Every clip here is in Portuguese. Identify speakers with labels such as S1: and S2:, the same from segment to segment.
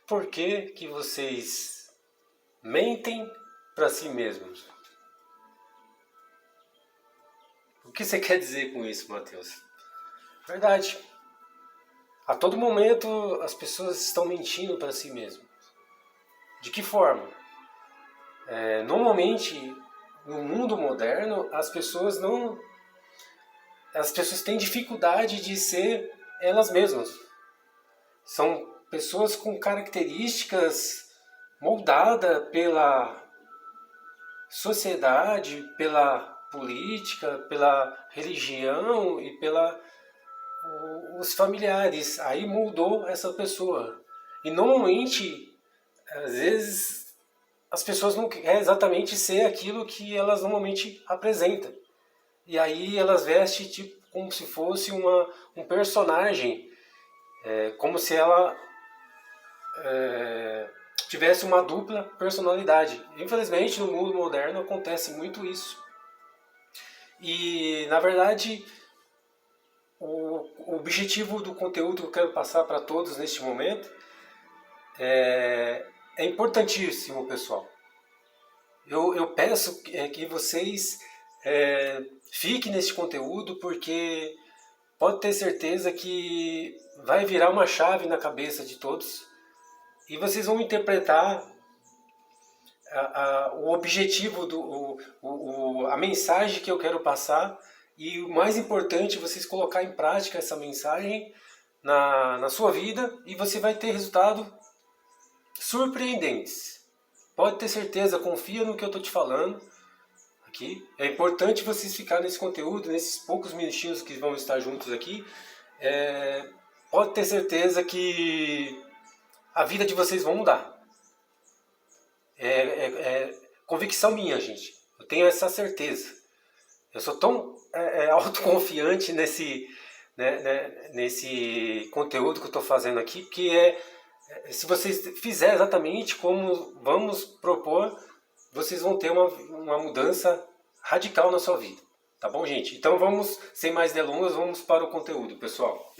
S1: por que vocês mentem para si mesmos? O que você quer dizer com isso, Matheus? Verdade. A todo momento as pessoas estão mentindo para si mesmas. De que forma? Normalmente, no mundo moderno, as pessoas têm dificuldade de ser elas mesmas. São pessoas com características moldadas pela sociedade, pela política, pela religião e os familiares. Aí moldou essa pessoa. E normalmente, às vezes, as pessoas não querem exatamente ser aquilo que elas normalmente apresentam. E aí elas vestem tipo, como se fosse um personagem, como se ela tivesse uma dupla personalidade. Infelizmente, no mundo moderno acontece muito isso. E, na verdade, o objetivo do conteúdo que eu quero passar para todos neste momento é importantíssimo, pessoal. Eu peço que vocês fiquem nesse conteúdo, porque pode ter certeza que vai virar uma chave na cabeça de todos e vocês vão interpretar o objetivo, a mensagem que eu quero passar, e o mais importante, vocês colocar em prática essa mensagem na sua vida, e você vai ter resultados surpreendentes. Pode ter certeza, confia no que eu estou te falando aqui. É importante vocês ficarem nesse conteúdo, nesses poucos minutinhos que vão estar juntos aqui. Pode ter certeza que a vida de vocês vai mudar. Convicção minha, gente. Eu tenho essa certeza. Eu sou tão autoconfiante nesse conteúdo que eu estou fazendo aqui, que se vocês fizerem exatamente como vamos propor, vocês vão ter uma mudança radical na sua vida. Tá bom, gente? Então vamos, sem mais delongas, vamos para o conteúdo, pessoal.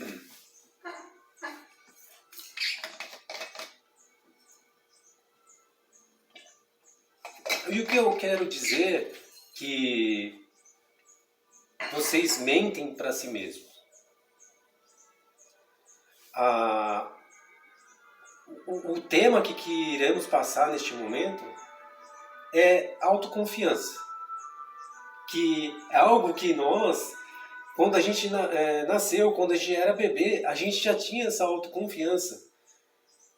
S1: E o que eu quero dizer que vocês mentem para si mesmos. O tema que iremos passar neste momento é autoconfiança, que é algo que nós, quando a gente nasceu, quando a gente era bebê, a gente já tinha essa autoconfiança.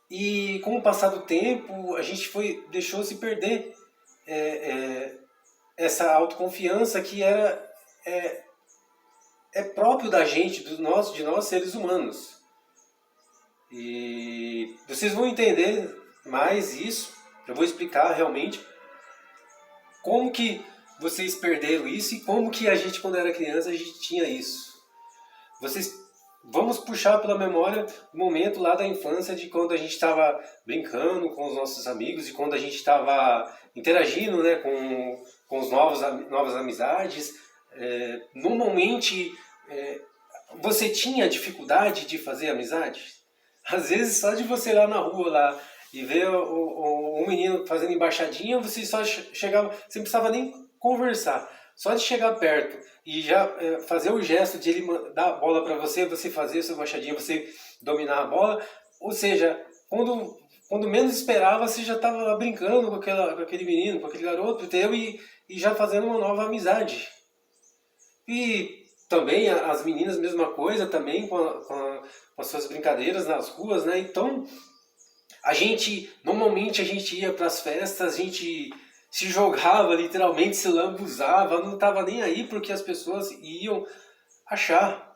S1: E com o passar do tempo, a gente deixou se perder essa autoconfiança que é próprio da gente, de nós seres humanos. E vocês vão entender mais isso. Eu vou explicar realmente como que vocês perderam isso e como que a gente, quando era criança, a gente tinha isso. Vamos puxar pela memória o momento lá da infância, de quando a gente estava brincando com os nossos amigos e quando a gente estava interagindo, né, com os novas amizades. Normalmente, você tinha dificuldade de fazer amizade? Às vezes, só de você ir lá na rua lá, e ver um menino fazendo embaixadinha, você só chegava, você não precisava nem conversar. Só de chegar perto e já fazer o gesto de ele dar a bola para você fazer a sua embaixadinha, você dominar a bola. Ou seja, quando menos esperava, você já estava brincando com aquele menino, com aquele garoto teu, e já fazendo uma nova amizade. E também as meninas, mesma coisa, também com as suas brincadeiras nas ruas, né? Então, normalmente a gente ia para as festas, a gente se jogava, literalmente se lambuzava, não estava nem aí porque as pessoas iam achar.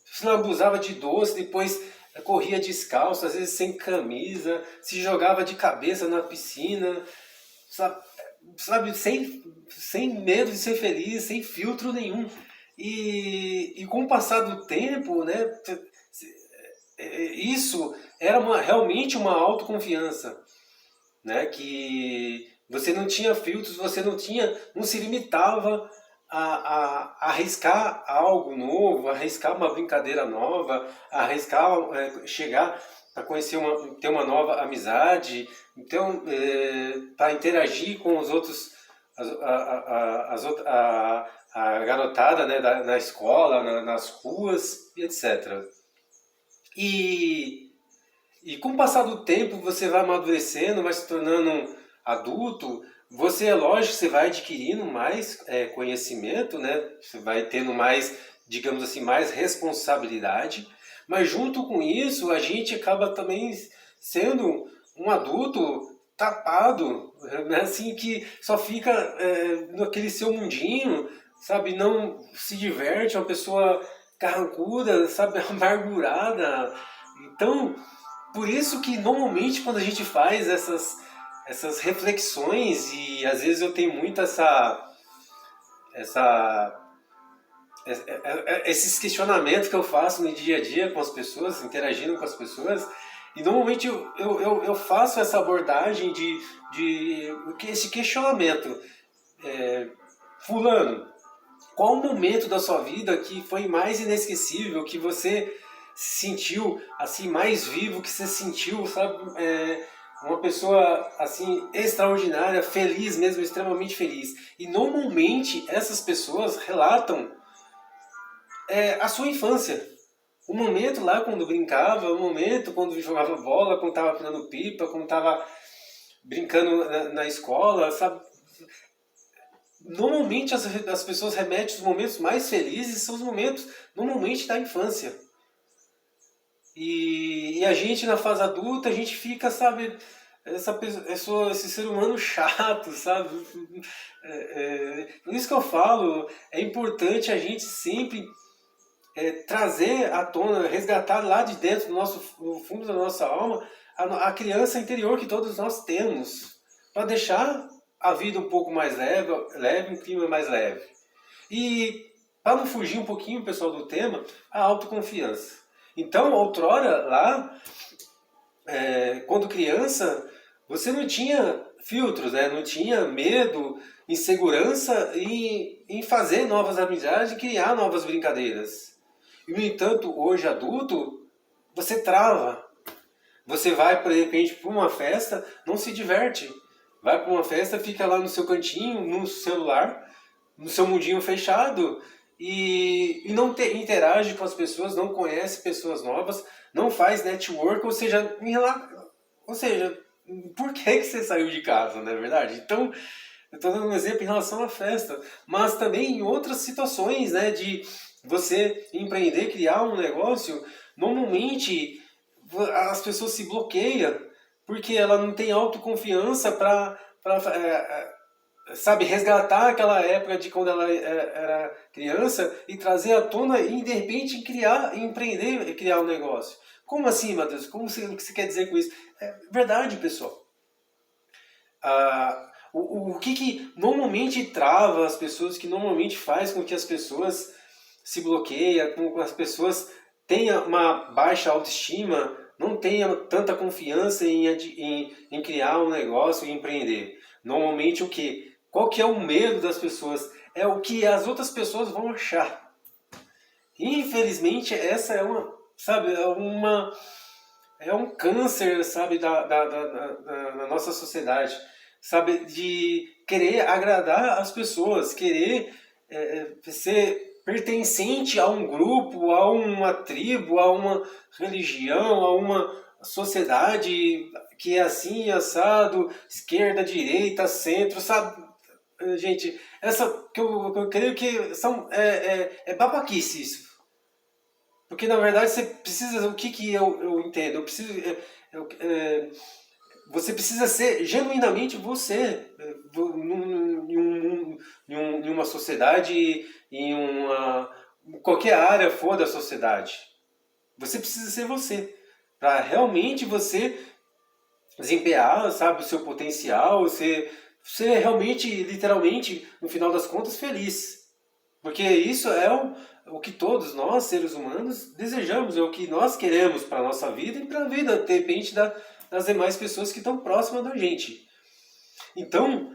S1: Se lambuzava de doce, depois corria descalço, às vezes sem camisa, se jogava de cabeça na piscina, sabe, sem medo de ser feliz, sem filtro nenhum. E com o passar do tempo, né, isso era realmente uma autoconfiança, né, que você não tinha filtros, você não se limitava a arriscar algo novo, arriscar uma brincadeira nova, arriscar chegar. a conhecer ter uma nova amizade, então para interagir com os outros, a garotada, né, na escola, nas ruas, etc. E com o passar do tempo você vai amadurecendo, vai se tornando um adulto. Você, é lógico, você vai adquirindo mais conhecimento, né? Você vai tendo mais, digamos assim, mais responsabilidade. Mas junto com isso, a gente acaba também sendo um adulto tapado, né? Assim, que só fica naquele seu mundinho, sabe? Não se diverte, é uma pessoa carrancuda, sabe? Amargurada. Então, por isso que normalmente quando a gente faz essas reflexões, e às vezes eu tenho muito essa esses questionamentos que eu faço no dia a dia com as pessoas, interagindo com as pessoas, e normalmente eu faço essa abordagem de esse questionamento. Fulano, qual o momento da sua vida que foi mais inesquecível, que você se sentiu assim mais vivo, que você sentiu, sabe, uma pessoa assim extraordinária, feliz mesmo, extremamente feliz? E normalmente essas pessoas relatam a sua infância. O momento lá quando brincava, o momento quando jogava bola, quando estava pegando pipa, quando estava brincando na escola, sabe? Normalmente as pessoas remetem os momentos mais felizes, são os momentos normalmente da infância. E a gente na fase adulta, a gente fica, sabe, esse ser humano chato, sabe? Por isso que eu falo, é importante a gente sempre trazer à tona, resgatar lá de dentro, no fundo da nossa alma, a criança interior que todos nós temos, para deixar a vida um pouco mais leve, um clima mais leve. E para não fugir um pouquinho, pessoal, do tema, a autoconfiança. Então, outrora, lá, quando criança, você não tinha filtros, né? Não tinha medo, insegurança em fazer novas amizades e criar novas brincadeiras. E, no entanto, hoje adulto, você trava. Você vai, de repente, para uma festa, não se diverte. Vai para uma festa, fica lá no seu cantinho, no celular, no seu mundinho fechado, e não interage com as pessoas, não conhece pessoas novas, não faz network, ou seja, por que você saiu de casa, não é verdade? Então, eu estou dando um exemplo em relação à festa, mas também em outras situações, né, de você empreender, criar um negócio. Normalmente as pessoas se bloqueiam porque ela não tem autoconfiança para sabe, resgatar aquela época de quando ela era criança e trazer à tona e de repente empreender e criar um negócio. Como assim, Matheus? O que você quer dizer com isso? É verdade, pessoal. O que normalmente trava as pessoas, que normalmente faz com que as pessoas se bloqueiem, com que as pessoas tenham uma baixa autoestima, não tenham tanta confiança em criar um negócio e empreender? Normalmente o que? Qual que é o medo das pessoas? É o que as outras pessoas vão achar. Infelizmente, essa sabe, é um câncer, sabe, da nossa sociedade, sabe, de querer agradar as pessoas, querer ser pertencente a um grupo, a uma tribo, a uma religião, a uma sociedade que é assim, assado, esquerda, direita, centro, sabe? Gente, essa que eu creio que é babaquice isso. Porque na verdade você precisa, o que eu entendo? Eu preciso, você precisa ser genuinamente você, em uma sociedade, em qualquer área for da sociedade. Você precisa ser você, para realmente você desempenhar, sabe, o seu potencial, ser realmente, literalmente, no final das contas, feliz. Porque isso é o que todos nós, seres humanos, desejamos, é o que nós queremos para a nossa vida e para a vida, de repente, das demais pessoas que estão próximas da gente. Então,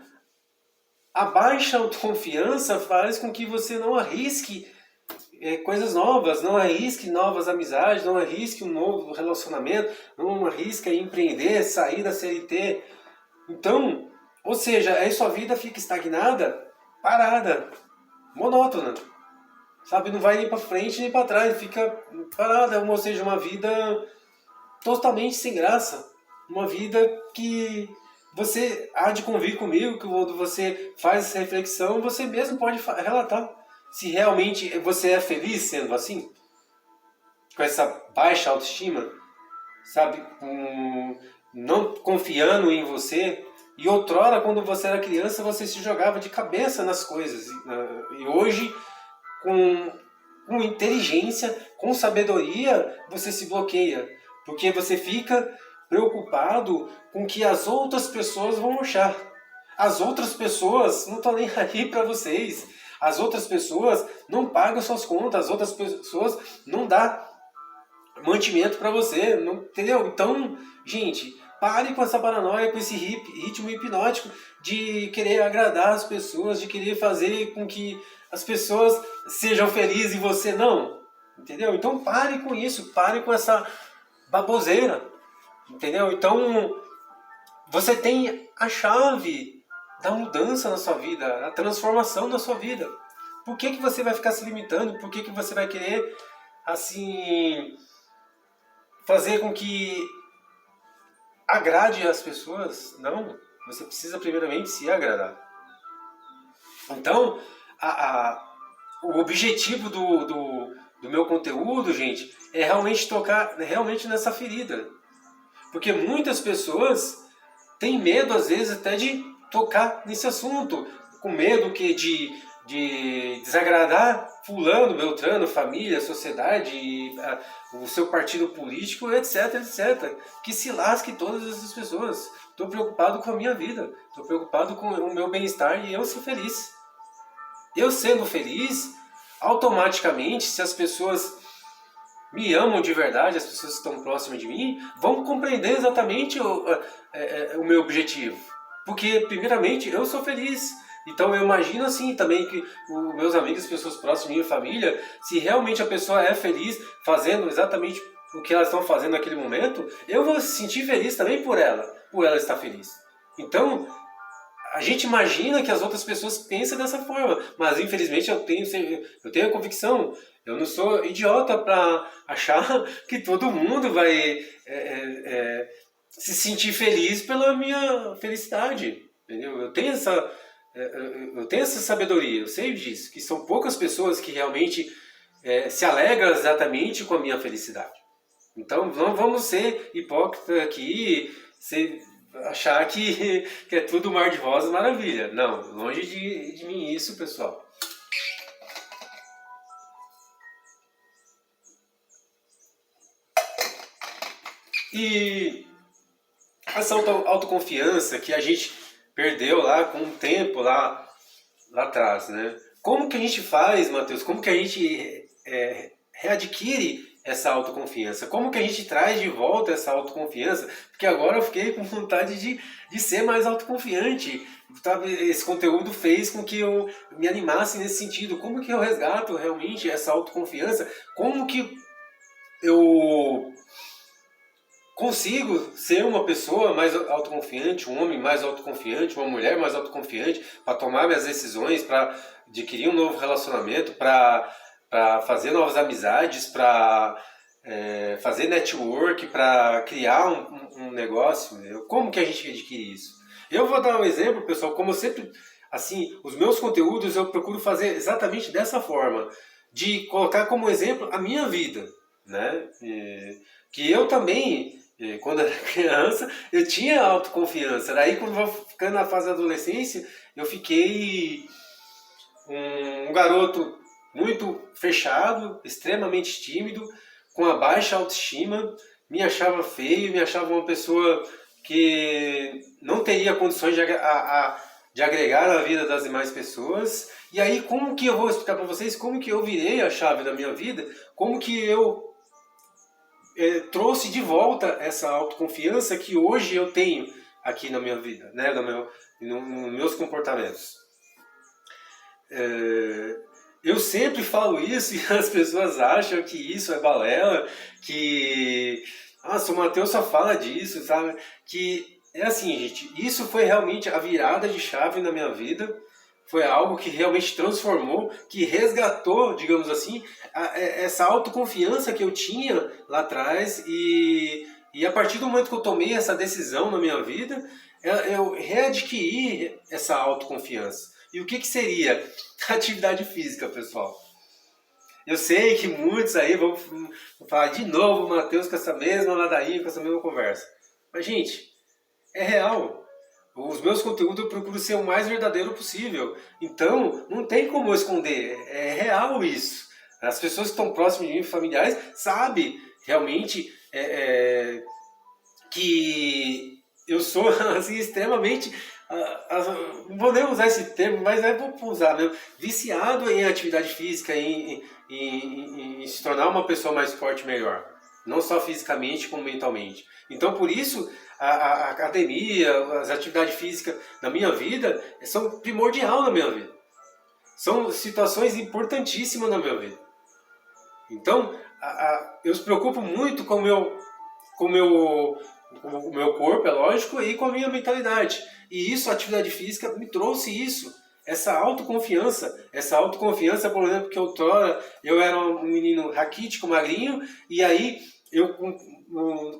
S1: a baixa autoconfiança faz com que você não arrisque coisas novas, não arrisque novas amizades, não arrisque um novo relacionamento, não arrisque empreender, sair da CLT. Então, ou seja, aí sua vida fica estagnada, parada, monótona. Sabe, não vai nem para frente nem para trás, fica parada, ou seja, uma vida totalmente sem graça. Uma vida que você há de convir comigo, que quando você faz essa reflexão, você mesmo pode relatar se realmente você é feliz sendo assim, com essa baixa autoestima, sabe, não confiando em você. E outrora, quando você era criança, você se jogava de cabeça nas coisas. E hoje, com inteligência, com sabedoria, você se bloqueia. Porque você fica preocupado com o que as outras pessoas vão achar. As outras pessoas não estão nem aí para vocês. As outras pessoas não pagam suas contas. As outras pessoas não dão mantimento para você. Não, entendeu? Então, gente, pare com essa paranoia, com esse ritmo hipnótico de querer agradar as pessoas, de querer fazer com que as pessoas sejam felizes e você não. Entendeu? Então pare com isso, pare com essa baboseira. Entendeu? Então você tem a chave da mudança na sua vida, a transformação na sua vida. Por que você vai ficar se limitando? Por que você vai querer, assim, fazer com que agrade as pessoas? Não, você precisa primeiramente se agradar. Então, o objetivo do meu conteúdo, gente, é realmente tocar realmente nessa ferida. Porque muitas pessoas têm medo, às vezes, até de tocar nesse assunto, com medo de desagradar fulano, beltrano, família, sociedade, o seu partido político, etc, etc. Que se lasque todas essas pessoas. Estou preocupado com a minha vida, estou preocupado com o meu bem-estar e eu ser feliz. Eu sendo feliz, automaticamente, se as pessoas me amam de verdade, as pessoas que estão próximas de mim, vão compreender exatamente o meu objetivo. Porque, primeiramente, eu sou feliz. Então eu imagino assim também que os meus amigos, as pessoas próximas de minha família, se realmente a pessoa é feliz fazendo exatamente o que elas estão fazendo naquele momento, eu vou se sentir feliz também por ela estar feliz. Então, a gente imagina que as outras pessoas pensam dessa forma, mas infelizmente eu tenho a convicção, eu não sou idiota para achar que todo mundo vai se sentir feliz pela minha felicidade. Entendeu? Eu tenho essa sabedoria, eu sei disso, que são poucas pessoas que realmente se alegram exatamente com a minha felicidade. Então não vamos ser hipócritas aqui, achar que é tudo mar de rosas, maravilha. Não, longe de mim isso, pessoal. E essa autoconfiança que a gente perdeu lá com o tempo, lá atrás, né? Como que a gente faz, Matheus? Como que a gente readquire essa autoconfiança? Como que a gente traz de volta essa autoconfiança? Porque agora eu fiquei com vontade de ser mais autoconfiante. Esse conteúdo fez com que eu me animasse nesse sentido. Como que eu resgato realmente essa autoconfiança? Como que eu consigo ser uma pessoa mais autoconfiante, um homem mais autoconfiante, uma mulher mais autoconfiante, para tomar minhas decisões, para adquirir um novo relacionamento, para fazer novas amizades, para fazer network, para criar um negócio? Como que a gente adquire isso? Eu vou dar um exemplo, pessoal, como eu sempre, assim, os meus conteúdos eu procuro fazer exatamente dessa forma, de colocar como exemplo a minha vida, né? Que eu também, quando era criança, eu tinha autoconfiança. Daí, quando eu vou ficando na fase da adolescência, eu fiquei um garoto muito fechado, extremamente tímido, com a baixa autoestima, me achava feio, me achava uma pessoa que não teria condições de agregar na vida das demais pessoas. E aí, como que eu vou explicar para vocês como que eu virei a chave da minha vida, como que eu trouxe de volta essa autoconfiança que hoje eu tenho aqui na minha vida, né, nos meus comportamentos. eu sempre falo isso e as pessoas acham que isso é balela, que nossa, o Matheus só fala disso, sabe? Que é assim, gente, isso foi realmente a virada de chave na minha vida. Foi algo que realmente transformou, que resgatou, digamos assim, essa autoconfiança que eu tinha lá atrás. E a partir do momento que eu tomei essa decisão na minha vida, eu readquiri essa autoconfiança. E o que, que seria atividade física, pessoal? Eu sei que muitos aí vão falar de novo, Matheus, com essa mesma ladainha, com essa mesma conversa. Mas, gente, é real. Os meus conteúdos eu procuro ser o mais verdadeiro possível. Então, não tem como eu esconder. É real isso. As pessoas que estão próximas de mim, familiares, sabem realmente que eu sou assim, extremamente. Não vou nem usar esse termo, mas vou usar mesmo. Viciado em atividade física, em se tornar uma pessoa mais forte e melhor. Não só fisicamente, como mentalmente. Então, por isso, a academia, as atividades físicas na minha vida são primordial na minha vida. São situações importantíssimas na minha vida. Então, eu me preocupo muito com o meu corpo, é lógico, e com a minha mentalidade. E isso, a atividade física me trouxe isso. Essa autoconfiança, por exemplo, que outrora eu era um menino raquítico, magrinho, e aí eu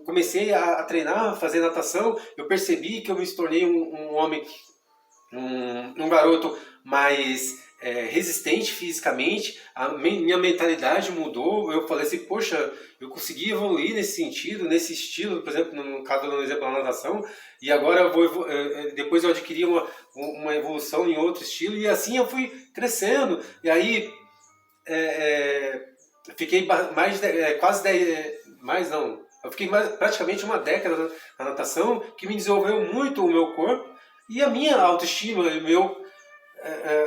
S1: comecei a treinar, a fazer natação, eu percebi que eu me tornei um homem, um garoto mais resistente fisicamente, a minha mentalidade mudou, eu falei assim, poxa, eu consegui evoluir nesse sentido, nesse estilo, por exemplo, no caso do exemplo da natação, e agora depois eu adquiri uma evolução em outro estilo, e assim eu fui crescendo, e aí fiquei quase 10, mais não, eu fiquei praticamente uma década na natação, que me desenvolveu muito o meu corpo, e a minha autoestima,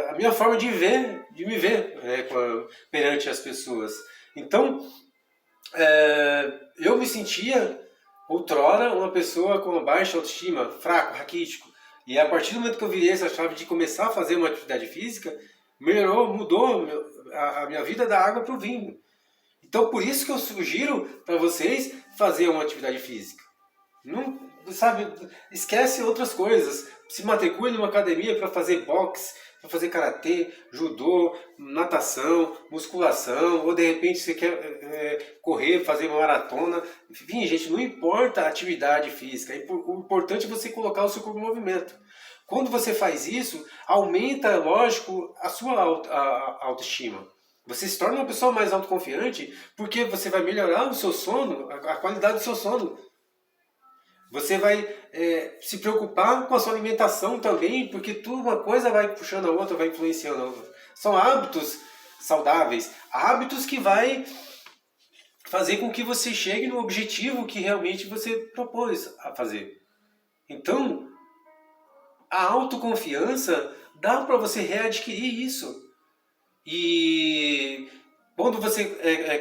S1: a minha forma de me ver perante as pessoas. Então, eu me sentia outrora uma pessoa com uma baixa autoestima, fraco, raquítico. E a partir do momento que eu virei essa chave de começar a fazer uma atividade física, melhorou, mudou a minha vida da água para o vinho. Então, por isso que eu sugiro para vocês fazer uma atividade física. Não, sabe, esquece outras coisas. Se matricule numa academia para fazer boxe, para fazer karatê, judô, natação, musculação, ou de repente você quer correr, fazer uma maratona. Enfim, gente, não importa a atividade física, o importante é você colocar o seu corpo em movimento. Quando você faz isso, aumenta, lógico, a sua autoestima. Você se torna uma pessoa mais autoconfiante porque você vai melhorar o seu sono, a qualidade do seu sono. Você vai se preocupar com a sua alimentação também, porque tudo uma coisa vai puxando a outra, vai influenciando a outra. São hábitos saudáveis, hábitos que vai fazer com que você chegue no objetivo que realmente você propôs a fazer. Então, a autoconfiança dá para você readquirir isso. E quando você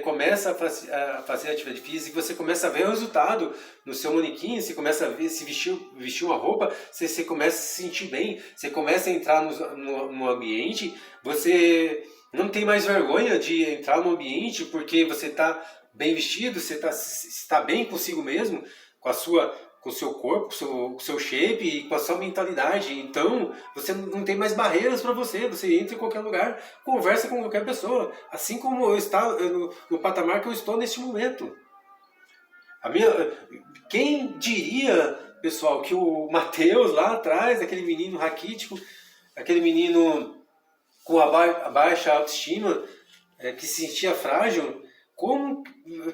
S1: começa a fazer atividade física, você começa a ver o resultado no seu manequim, você começa a ver se vestir uma roupa, você começa a se sentir bem, você começa a entrar no ambiente, você não tem mais vergonha de entrar no ambiente porque você está bem vestido, você está bem consigo mesmo, com o seu corpo, com o seu shape e com a sua mentalidade. Então, você não tem mais barreiras para você entra em qualquer lugar, conversa com qualquer pessoa, assim como eu estou no patamar que eu estou neste momento. Quem diria, pessoal, que o Matheus lá atrás, aquele menino raquítico, aquele menino com a baixa autoestima, que se sentia frágil, como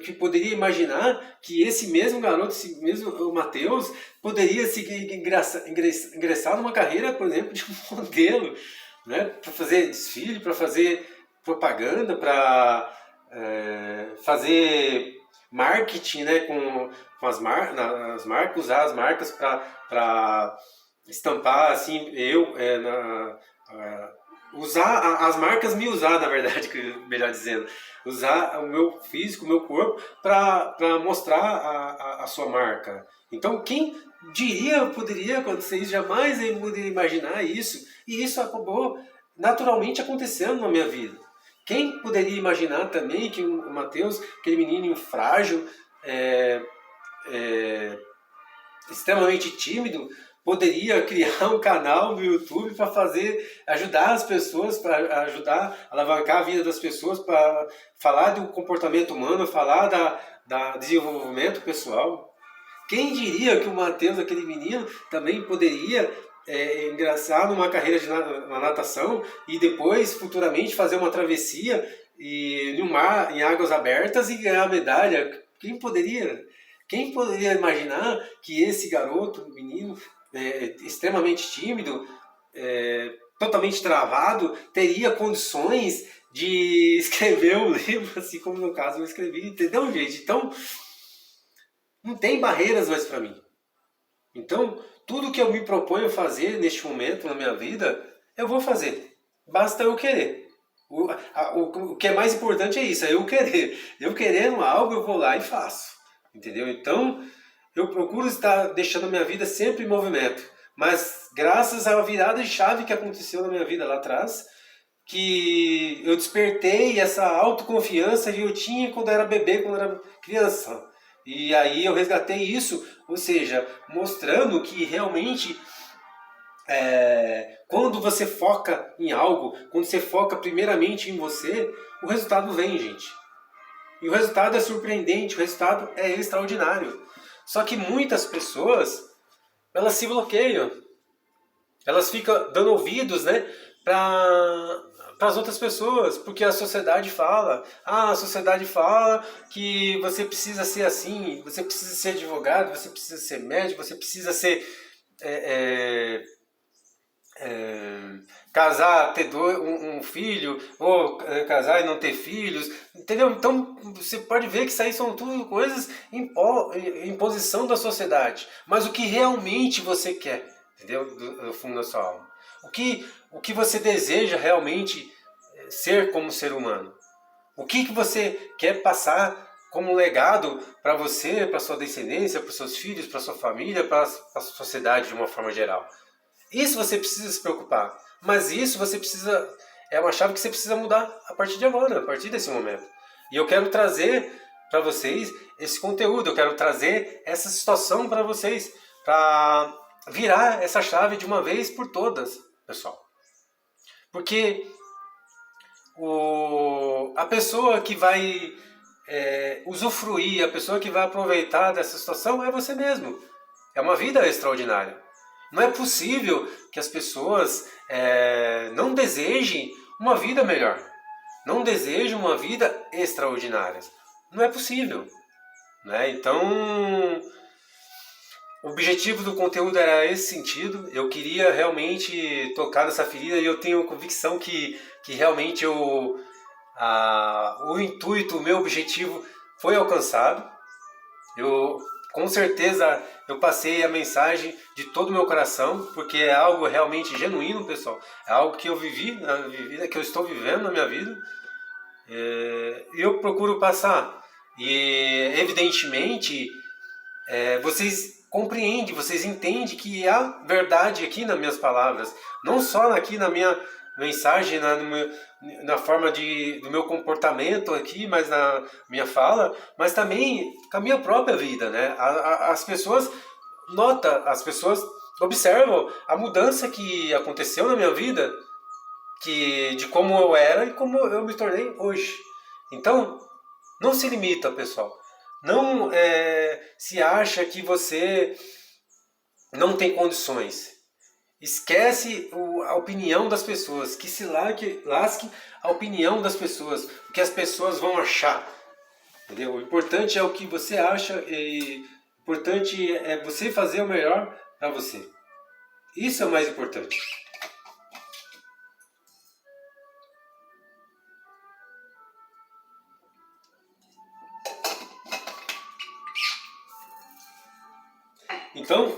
S1: que poderia imaginar que esse mesmo garoto, esse mesmo Matheus, poderia se ingressar numa carreira, por exemplo, de modelo, né? Para fazer desfile, para fazer propaganda, para fazer marketing, né? com as marcas, usar as marcas para estampar assim, usar as marcas me usar, na verdade, melhor dizendo, usar o meu físico, o meu corpo para mostrar a sua marca. Então, quem diria poderia acontecer isso? Jamais eu poderia imaginar isso. E isso acabou naturalmente acontecendo na minha vida. Quem poderia imaginar também que o Mateus, aquele menino frágil, extremamente tímido, poderia criar um canal no YouTube para ajudar as pessoas, para ajudar a alavancar a vida das pessoas, para falar do comportamento humano, falar da desenvolvimento pessoal. Quem diria que o Mateus, aquele menino, também poderia ingressar numa carreira na natação e depois, futuramente, fazer uma travessia no mar, em águas abertas e ganhar a medalha? Quem poderia imaginar que esse garoto, menino, extremamente tímido, totalmente travado, teria condições de escrever um livro, assim como no caso eu escrevi, entendeu, gente? Então, não tem barreiras mais para mim. Então, tudo que eu me proponho fazer neste momento na minha vida, eu vou fazer. Basta eu querer. O que é mais importante é isso, é eu querer. Eu querendo algo, eu vou lá e faço. Entendeu? Então, eu procuro estar deixando a minha vida sempre em movimento. Mas graças à virada de chave que aconteceu na minha vida lá atrás, que eu despertei essa autoconfiança que eu tinha quando era bebê, quando era criança. E aí eu resgatei isso, ou seja, mostrando que realmente quando você foca em algo, quando você foca primeiramente em você, o resultado vem, gente. E o resultado é surpreendente, o resultado é extraordinário. Só que muitas pessoas, elas se bloqueiam. Elas ficam dando ouvidos, né, para as outras pessoas, porque a sociedade fala. A sociedade fala que você precisa ser assim, você precisa ser advogado, você precisa ser médico, você precisa ser casar, ter um filho, ou casar e não ter filhos, entendeu? Então você pode ver que isso aí são tudo coisas imposição da sociedade. Mas o que realmente você quer, entendeu? Do fundo da sua alma. O que você deseja realmente ser como ser humano? O que você quer passar como legado para você, para sua descendência, para os seus filhos, para sua família, para a sociedade de uma forma geral? Isso você precisa se preocupar. Mas isso você precisa. É uma chave que você precisa mudar a partir de agora, a partir desse momento. E eu quero trazer para vocês esse conteúdo, eu quero trazer essa situação para vocês, para virar essa chave de uma vez por todas, pessoal. Porque a pessoa que vai usufruir, a pessoa que vai aproveitar dessa situação é você mesmo. É uma vida extraordinária. Não é possível que as pessoas não desejem uma vida melhor. Não desejem uma vida extraordinária. Não é possível. Né? Então, o objetivo do conteúdo era esse sentido. Eu queria realmente tocar nessa ferida e eu tenho convicção que realmente o intuito, o meu objetivo foi alcançado. Com certeza eu passei a mensagem de todo o meu coração, porque é algo realmente genuíno, pessoal. É algo que eu vivi na minha vida, que eu estou vivendo na minha vida. Eu procuro passar. E evidentemente vocês compreendem, vocês entendem que há verdade aqui nas minhas palavras. Não só aqui na minha mensagem, na forma do meu comportamento aqui, mas na minha fala, mas também com a minha própria vida, né? As pessoas notam, as pessoas observam a mudança que aconteceu na minha vida, de como eu era e como eu me tornei hoje. Então, não se limita, pessoal. Não se acha que você não tem condições. Esquece a opinião das pessoas, que se lasque a opinião das pessoas, o que as pessoas vão achar. Entendeu? O importante é o que você acha e o importante é você fazer o melhor para você. Isso é o mais importante. Então,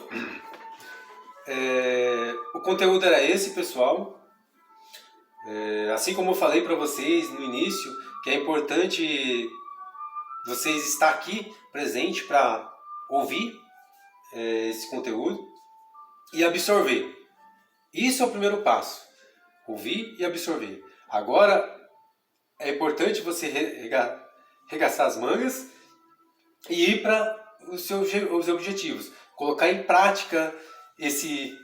S1: o conteúdo era esse, pessoal. Assim como eu falei para vocês no início, que é importante vocês estar aqui presente para ouvir esse conteúdo e absorver. Isso é o primeiro passo. Ouvir e absorver. Agora, é importante você regaçar as mangas e ir para os objetivos. Colocar em prática esse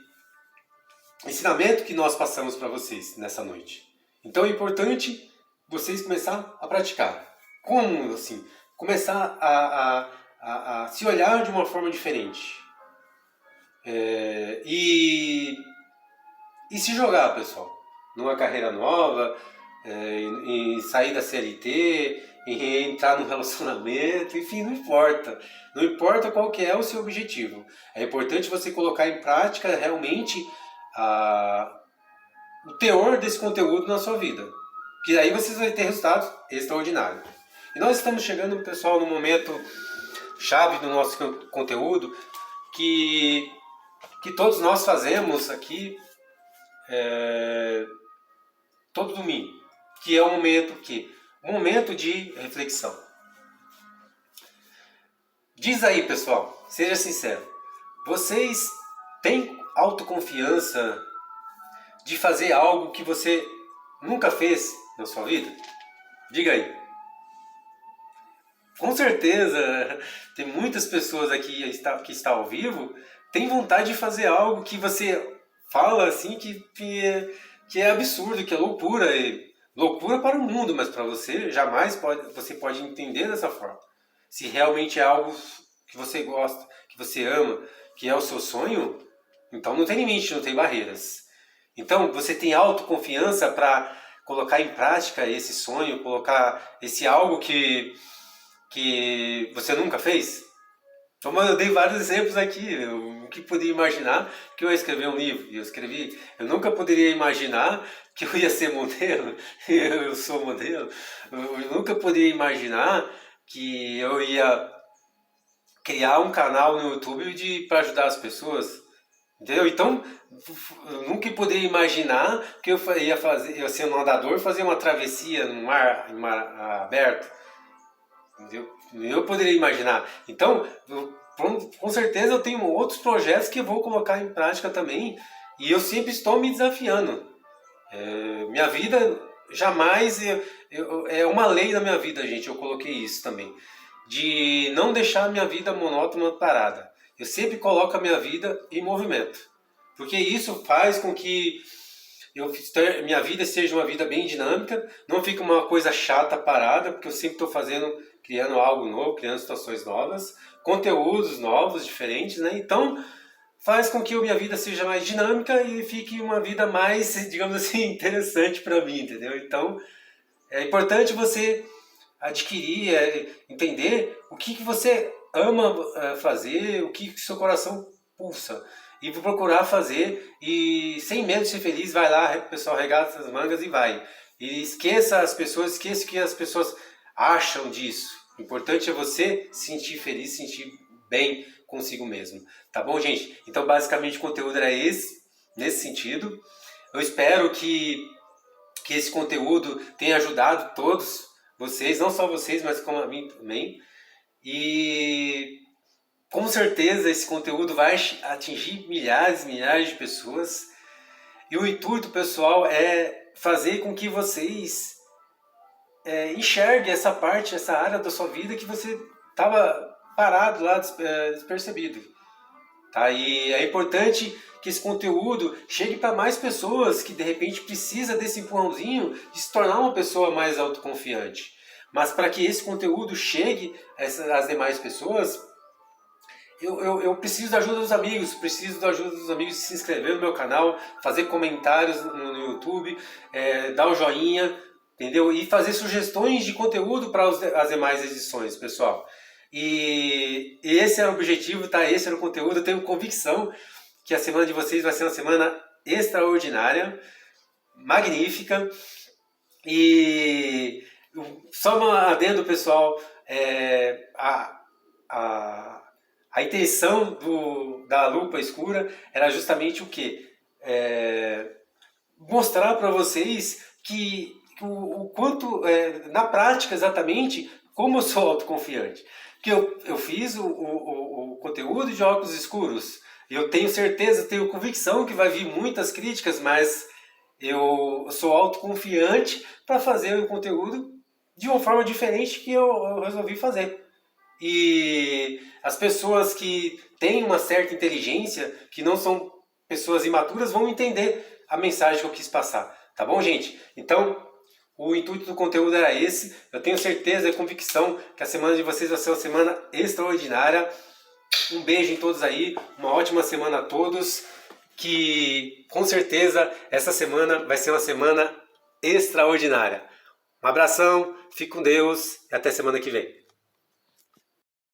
S1: ensinamento que nós passamos para vocês nessa noite. Então é importante vocês começar a praticar. Como assim? Começar a se olhar de uma forma diferente. E se jogar, pessoal, numa carreira nova, em sair da CLT, em entrar num relacionamento, enfim, não importa. Não importa qual que é o seu objetivo. É importante você colocar em prática realmente o teor desse conteúdo na sua vida. Que aí vocês vão ter resultados extraordinários. E nós estamos chegando, pessoal, no momento chave do nosso conteúdo que todos nós fazemos aqui todo domingo, que é um momento de reflexão. Diz aí, pessoal, seja sincero, vocês têm autoconfiança de fazer algo que você nunca fez na sua vida? Diga aí. Com certeza, tem muitas pessoas aqui que está ao vivo, tem vontade de fazer algo que você fala assim que é absurdo, que é loucura. Loucura para o mundo, mas para você jamais você pode entender dessa forma. Se realmente é algo que você gosta, que você ama, que é o seu sonho, então não tem limite, não tem barreiras. Então você tem autoconfiança para colocar em prática esse sonho, colocar esse algo que você nunca fez? Então eu dei vários exemplos aqui. O que poderia imaginar que eu ia escrever um livro? Eu nunca poderia imaginar que eu ia ser modelo. Eu sou modelo. Eu nunca poderia imaginar que eu ia criar um canal no YouTube para ajudar as pessoas. Entendeu? Então, eu nunca poderia imaginar que eu ia ser um nadador, fazer uma travessia no mar, em mar aberto. Entendeu? Eu poderia imaginar. Então, com certeza eu tenho outros projetos que eu vou colocar em prática também. E eu sempre estou me desafiando. Minha vida jamais... é uma lei da minha vida, gente. Eu coloquei isso também. De não deixar a minha vida monótona parada. Eu sempre coloco a minha vida em movimento. Porque isso faz com que minha vida seja uma vida bem dinâmica. Não fica uma coisa chata, parada. Porque eu sempre estou criando algo novo, criando situações novas. Conteúdos novos, diferentes, né? Então, faz com que a minha vida seja mais dinâmica e fique uma vida mais, digamos assim, interessante para mim, entendeu? Então, é importante você adquirir, entender o que você ama fazer, o que seu coração pulsa. E procurar fazer, e sem medo de ser feliz, vai lá, pessoal, regata as mangas e vai. E esqueça o que as pessoas acham disso. O importante é você se sentir feliz, se sentir bem consigo mesmo. Tá bom, gente? Então, basicamente, o conteúdo era nesse sentido. Eu espero que esse conteúdo tenha ajudado todos vocês, não só vocês, mas como a mim também. E com certeza esse conteúdo vai atingir milhares e milhares de pessoas. E o intuito, pessoal, é fazer com que vocês enxerguem essa área da sua vida que você estava parado lá, despercebido. Tá? E é importante que esse conteúdo chegue para mais pessoas que de repente precisa desse empurrãozinho de se tornar uma pessoa mais autoconfiante. Mas para que esse conteúdo chegue às demais pessoas, eu preciso da ajuda dos amigos, de se inscrever no meu canal, fazer comentários no YouTube, dar o joinha, entendeu? E fazer sugestões de conteúdo para as demais edições, pessoal. E esse era o objetivo, tá? Esse era o conteúdo. Eu tenho convicção que a semana de vocês vai ser uma semana extraordinária, magnífica. E só um adendo, pessoal, a intenção da lupa escura era justamente o quê? Mostrar para vocês que o quanto, na prática exatamente, como eu sou autoconfiante. Porque eu fiz o conteúdo de óculos escuros. Eu tenho certeza, tenho convicção que vai vir muitas críticas, mas Eu sou autoconfiante para fazer o conteúdo de uma forma diferente que eu resolvi fazer. E as pessoas que têm uma certa inteligência, que não são pessoas imaturas, vão entender a mensagem que eu quis passar. Tá bom, gente? Então, o intuito do conteúdo era esse. Eu tenho certeza e convicção que a semana de vocês vai ser uma semana extraordinária. Um beijo em todos aí, uma ótima semana a todos. Que com certeza essa semana vai ser uma semana extraordinária. Um abração, fique com Deus e até semana que vem.